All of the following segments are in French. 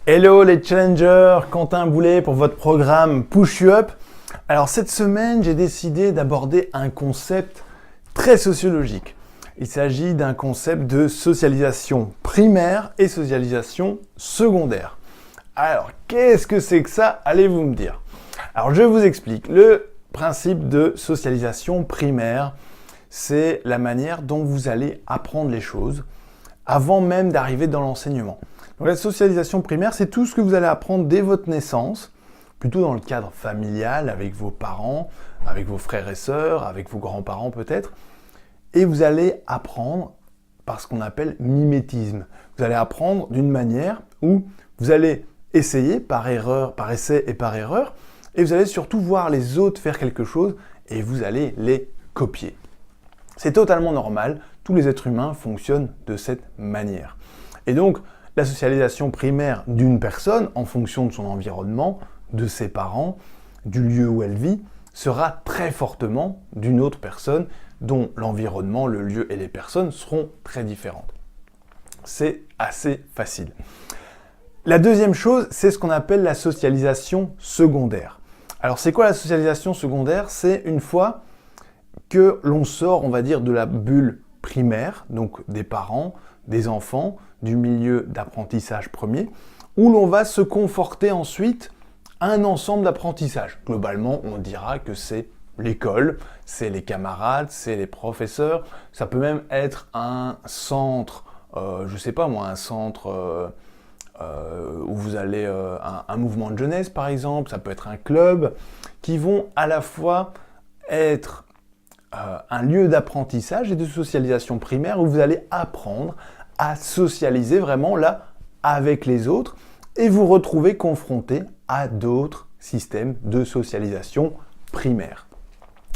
Hello les challengers, Quentin Boulet pour votre programme Push You Up. Alors cette semaine, j'ai décidé d'aborder un concept très sociologique. Il s'agit d'un concept de socialisation primaire et socialisation secondaire. Alors, qu'est-ce que c'est que ça? Allez-vous me dire. Alors, je vous explique. Le principe de socialisation primaire, c'est la manière dont vous allez apprendre les choses avant même d'arriver dans l'enseignement. Donc, la socialisation primaire, c'est tout ce que vous allez apprendre dès votre naissance, plutôt dans le cadre familial, avec vos parents, avec vos frères et sœurs, avec vos grands-parents peut-être. Et vous allez apprendre par ce qu'on appelle mimétisme. Vous allez apprendre d'une manière où vous allez essayer par erreur, par essai et par erreur, et vous allez surtout voir les autres faire quelque chose et vous allez les copier. C'est totalement normal, tous les êtres humains fonctionnent de cette manière. Et donc, la socialisation primaire d'une personne, en fonction de son environnement, de ses parents, du lieu où elle vit, sera très fortement d'une autre personne dont l'environnement, le lieu et les personnes seront très différentes. C'est assez facile. La deuxième chose, c'est ce qu'on appelle la socialisation secondaire. Alors, c'est quoi la socialisation secondaire? C'est une fois que l'on sort, on va dire, de la bulle primaire, donc des parents, des enfants, du milieu d'apprentissage premier, où l'on va se conforter ensuite à un ensemble d'apprentissage. Globalement, on dira que c'est l'école, c'est les camarades, c'est les professeurs, ça peut même être un centre, je sais pas moi, un centre où vous allez, un mouvement de jeunesse par exemple, ça peut être un club, qui vont à la fois être un lieu d'apprentissage et de socialisation primaire où vous allez apprendre à socialiser vraiment là avec les autres et vous retrouver confronté à d'autres systèmes de socialisation primaire.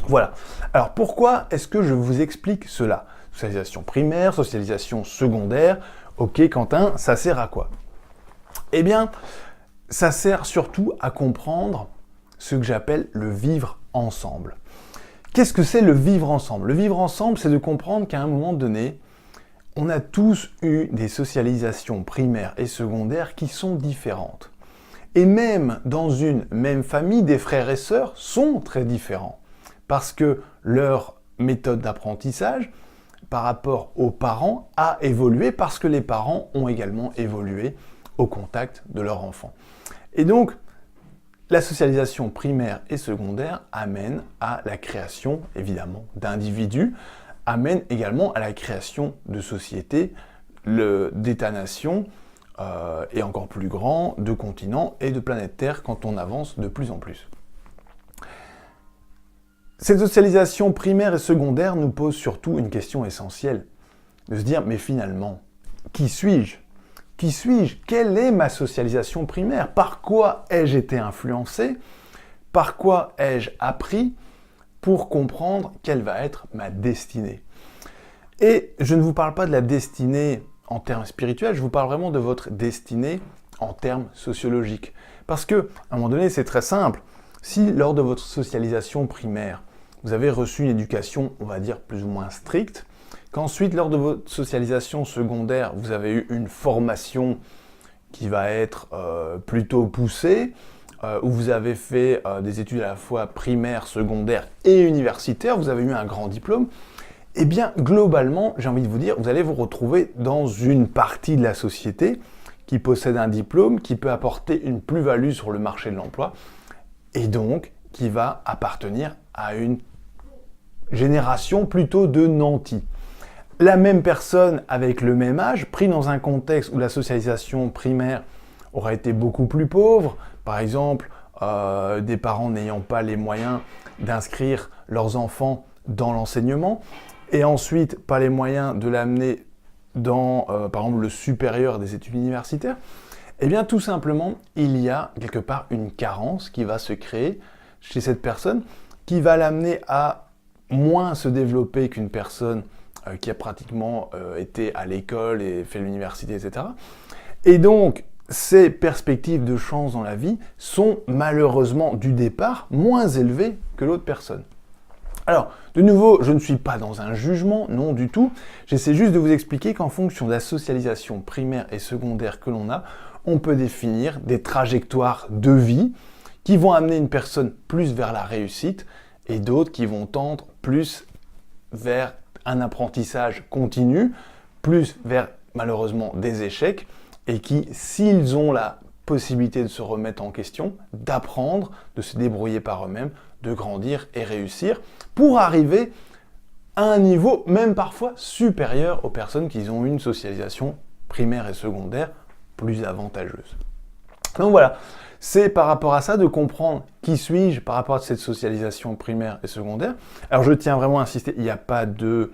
Voilà. Alors pourquoi est-ce que je vous explique cela? Socialisation primaire, socialisation secondaire. Ok Quentin, ça sert à quoi? Eh bien, ça sert surtout à comprendre ce que j'appelle le vivre ensemble. Qu'est-ce que c'est le vivre ensemble? Le vivre ensemble, c'est de comprendre qu'à un moment donné, on a tous eu des socialisations primaires et secondaires qui sont différentes. Et même dans une même famille, des frères et sœurs sont très différents. Parce que leur méthode d'apprentissage par rapport aux parents a évolué parce que les parents ont également évolué au contact de leur enfant. Et donc, la socialisation primaire et secondaire amène à la création, évidemment, d'individus, amène également à la création de sociétés, d'États-nations, et encore plus grands, de continents et de planètes Terre quand on avance de plus en plus. Cette socialisation primaire et secondaire nous pose surtout une question essentielle, de se dire, mais finalement, qui suis-je? Qui suis-je? Quelle est ma socialisation primaire? Par quoi ai-je été influencé? Par quoi ai-je appris pour comprendre quelle va être ma destinée? Et je ne vous parle pas de la destinée en termes spirituels, je vous parle vraiment de votre destinée en termes sociologiques. Parce que, à un moment donné, c'est très simple. Si lors de votre socialisation primaire, vous avez reçu une éducation, on va dire, plus ou moins stricte, qu'ensuite, lors de votre socialisation secondaire, vous avez eu une formation qui va être plutôt poussée, où vous avez fait des études à la fois primaires, secondaires et universitaires, vous avez eu un grand diplôme, eh bien, globalement, j'ai envie de vous dire, vous allez vous retrouver dans une partie de la société qui possède un diplôme, qui peut apporter une plus-value sur le marché de l'emploi, et donc qui va appartenir à une génération plutôt de nantis. La même personne avec le même âge, pris dans un contexte où la socialisation primaire aurait été beaucoup plus pauvre, par exemple, des parents n'ayant pas les moyens d'inscrire leurs enfants dans l'enseignement, et ensuite pas les moyens de l'amener dans, par exemple, le supérieur des études universitaires, eh bien tout simplement, il y a quelque part une carence qui va se créer chez cette personne, qui va l'amener à moins se développer qu'une personne qui a pratiquement été à l'école et fait l'université, etc. Et donc, ces perspectives de chance dans la vie sont malheureusement du départ moins élevées que l'autre personne. Alors, de nouveau, je ne suis pas dans un jugement, non du tout. J'essaie juste de vous expliquer qu'en fonction de la socialisation primaire et secondaire que l'on a, on peut définir des trajectoires de vie qui vont amener une personne plus vers la réussite et d'autres qui vont tendre plus vers un apprentissage continu, plus vers malheureusement des échecs et qui, s'ils ont la possibilité de se remettre en question, d'apprendre, de se débrouiller par eux-mêmes, de grandir et réussir pour arriver à un niveau même parfois supérieur aux personnes qui ont une socialisation primaire et secondaire plus avantageuse. Donc voilà, c'est par rapport à ça de comprendre qui suis-je par rapport à cette socialisation primaire et secondaire. Alors je tiens vraiment à insister, il n'y a pas de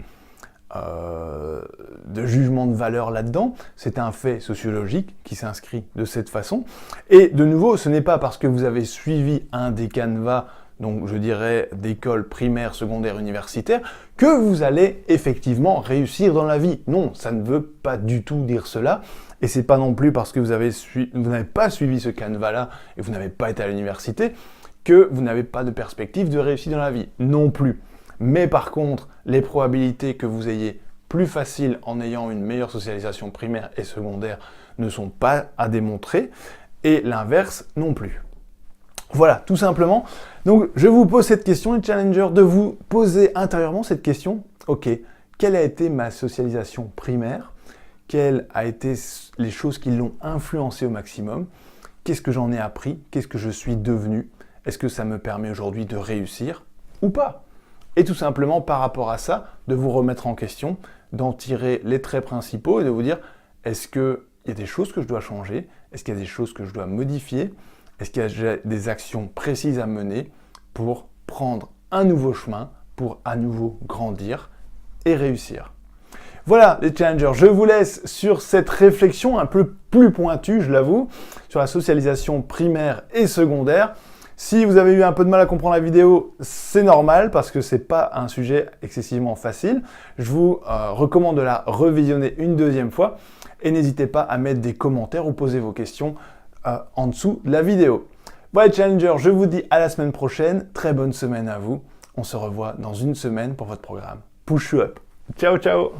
jugement de valeur là-dedans, c'est un fait sociologique qui s'inscrit de cette façon. Et de nouveau, ce n'est pas parce que vous avez suivi un des canevas, donc je dirais d'école primaire, secondaire, universitaire, que vous allez effectivement réussir dans la vie. Non, ça ne veut pas du tout dire cela. Et c'est pas non plus parce que vous n'avez pas suivi ce canevas-là et vous n'avez pas été à l'université que vous n'avez pas de perspective de réussir dans la vie. Non plus. Mais par contre, les probabilités que vous ayez plus facile en ayant une meilleure socialisation primaire et secondaire ne sont pas à démontrer et l'inverse non plus. Voilà, tout simplement. Donc, je vous pose cette question, les challengers, de vous poser intérieurement cette question. Ok, quelle a été ma socialisation primaire? Quelles ont été les choses qui l'ont influencé au maximum? Qu'est-ce que j'en ai appris? Qu'est-ce que je suis devenu? Est-ce que ça me permet aujourd'hui de réussir ou pas? Et tout simplement, par rapport à ça, de vous remettre en question, d'en tirer les traits principaux et de vous dire, est-ce qu'il y a des choses que je dois changer? Est-ce qu'il y a des choses que je dois modifier? Est-ce qu'il y a des actions précises à mener pour prendre un nouveau chemin, pour à nouveau grandir et réussir? Voilà les challengers, je vous laisse sur cette réflexion un peu plus pointue, je l'avoue, sur la socialisation primaire et secondaire. Si vous avez eu un peu de mal à comprendre la vidéo, c'est normal parce que c'est pas un sujet excessivement facile. Je vous recommande de la revisionner une deuxième fois et n'hésitez pas à mettre des commentaires ou poser vos questions en dessous de la vidéo. Voilà Challenger, je vous dis à la semaine prochaine. Très bonne semaine à vous. On se revoit dans une semaine pour votre programme Push You Up. Ciao, ciao!